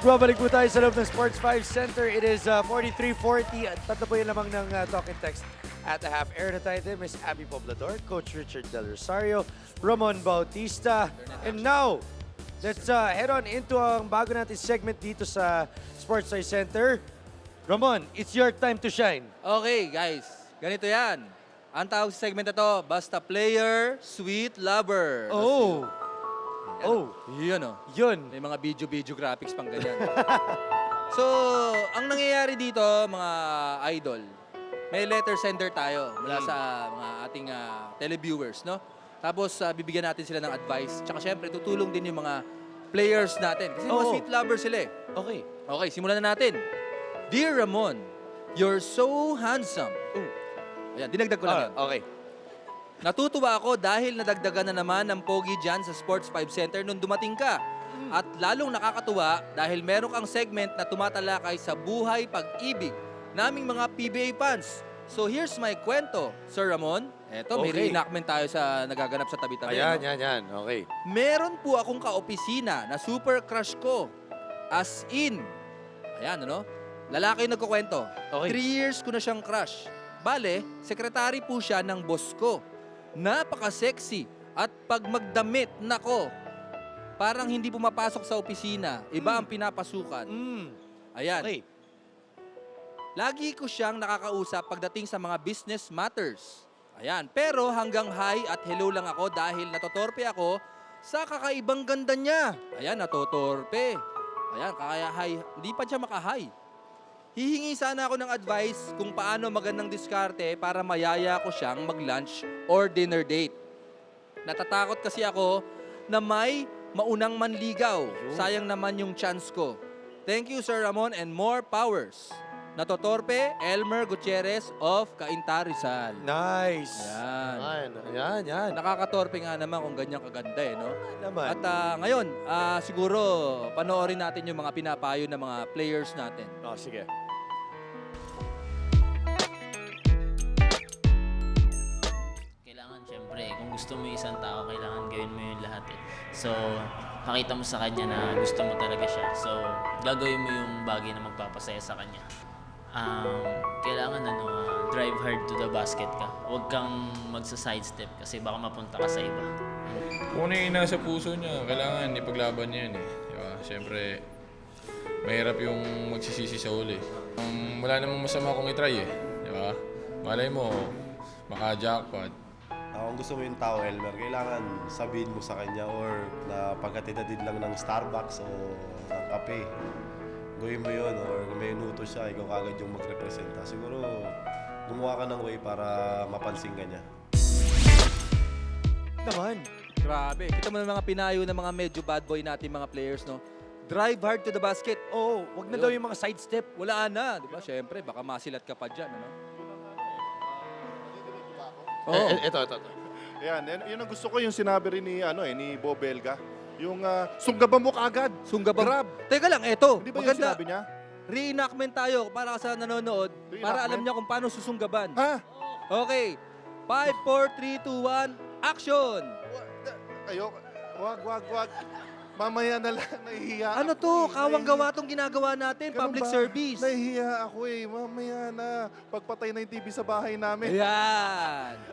Magbabalik po tayo sa loob ng Sports 5 Center. It is 43:40 at tatlo po yung lamang ng talk and text at the half. Air na tayo din, Miss Abby Poblador, Coach Richard Del Rosario, Ramon Bautista. And now, let's head on into ang bago natin segment dito sa Sports 5 Center. Ramon, it's your time to shine. Okay, guys. Ganito yan. Ang tawag sa segment na to, Basta Player, Sweet Lover. Oh, Yun oh. yun. May mga video graphics pang ganyan. So, ang nangyayari dito, mga idol, may letter sender tayo mula sa mga ating televiewers, no? Tapos, bibigyan natin sila ng advice. Tsaka syempre, tutulong din yung mga players natin. Kasi mga Oo. sweet lovers sila eh. Okay. Okay, simulan na natin. Dear Ramon, you're so handsome. Ayan, dinagdag ko lang yan. Okay. Natutuwa ako dahil nadagdagan na naman ng pogi dyan sa Sports 5 Center nung dumating ka. At lalong nakakatuwa dahil meron kang segment na tumatalakay sa buhay pag-ibig naming mga PBA fans. So here's my kwento, Sir Ramon. Eto, may Okay. reenactment tayo sa nagaganap sa tabi-tabi. Ayan, no? yan. Okay. Meron po akong kaopisina na super crush ko. As in, ayan ano, lalaki yung nagkukwento. Okay. 3 years ko na siyang crush. Bale, sekretary po siya ng boss ko. Napaka-sexy at pag magdamit, nako, parang hindi pumapasok sa opisina. Iba ang pinapasukan. Ayan. Okay. Lagi ko siyang nakakausap pagdating sa mga business matters. Ayan. Pero hanggang hi at hello lang ako dahil natotorpe ako sa kakaibang ganda niya. Ayan, natotorpe. Ayan, kaya hi. Hindi pa siya maka-hi. Hihingi sana ako ng advice kung paano magandang diskarte para mayaya ko siyang mag-lunch or dinner date. Natatakot kasi ako na may maunang manligaw. Sayang naman yung chance ko. Thank you, Sir Ramon, and more powers. Natotorpe, Elmer Gutierrez of Cainta, Rizal. Nice. Ayan. Yan. Nakakatorpe nga naman kung ganyan kaganda eh, no? Naman. At ngayon, siguro panoorin natin yung mga pinapayo ng mga players natin. Oh, sige. Kailangan syempre, kung gusto mo yung isang tao, kailangan gawin mo yung lahat eh. So, pakita mo sa kanya na gusto mo talaga siya. So, gagawin mo yung bagay na magpapasaya sa kanya. Kailangan drive hard to the basket ka. Huwag kang magsa-sidestep kasi baka mapunta ka sa iba. Kung ano yung nasa puso niya, kailangan ipaglaban niya yan eh. Diba? Siyempre, mahirap yung magsisisi sa huli. Wala namang masama kung itry eh. Diba? Malay mo, maka-jackpot. Kung gusto mo yung tao, Elmer, kailangan sabihin mo sa kanya or na pagkatid lang ng Starbucks o ng kape. Gawin mo yun or kung may inuto siya, ikaw kagad yung magrepresenta. Siguro, gumawa ka ng way para mapansin ka niya. Naman. Grabe. Kita mo ng mga pinayo ng mga medyo bad boy natin mga players, no? Drive hard to the basket. Oh, wag na Ayun. daw yung mga sidestep. Wala na, di ba? Siyempre, baka masilat ka pa dyan, ano? Oo. Ito. Yan, yun ang gusto ko yung sinabi rin ni Bo Belga. Yung sunggaban mo kaagad. Sunggabang. Grab. Teka lang, eto. Hindi ba yung Maganda. sinabi niya? Reenactment tayo para sa nanonood. Para Reenactment? alam niya kung paano susunggaban. Ha? Okay. 5, 4, 3, 2, 1, action! Ayoko. Wag. Mamaya na lang, nahihiya Ano ako to? eh. Kawang gawa tong ginagawa natin. Ganun Public ba? service. Nahihiya ako eh. Mamaya na. Pagpatay na yung TV sa bahay namin. Ayan.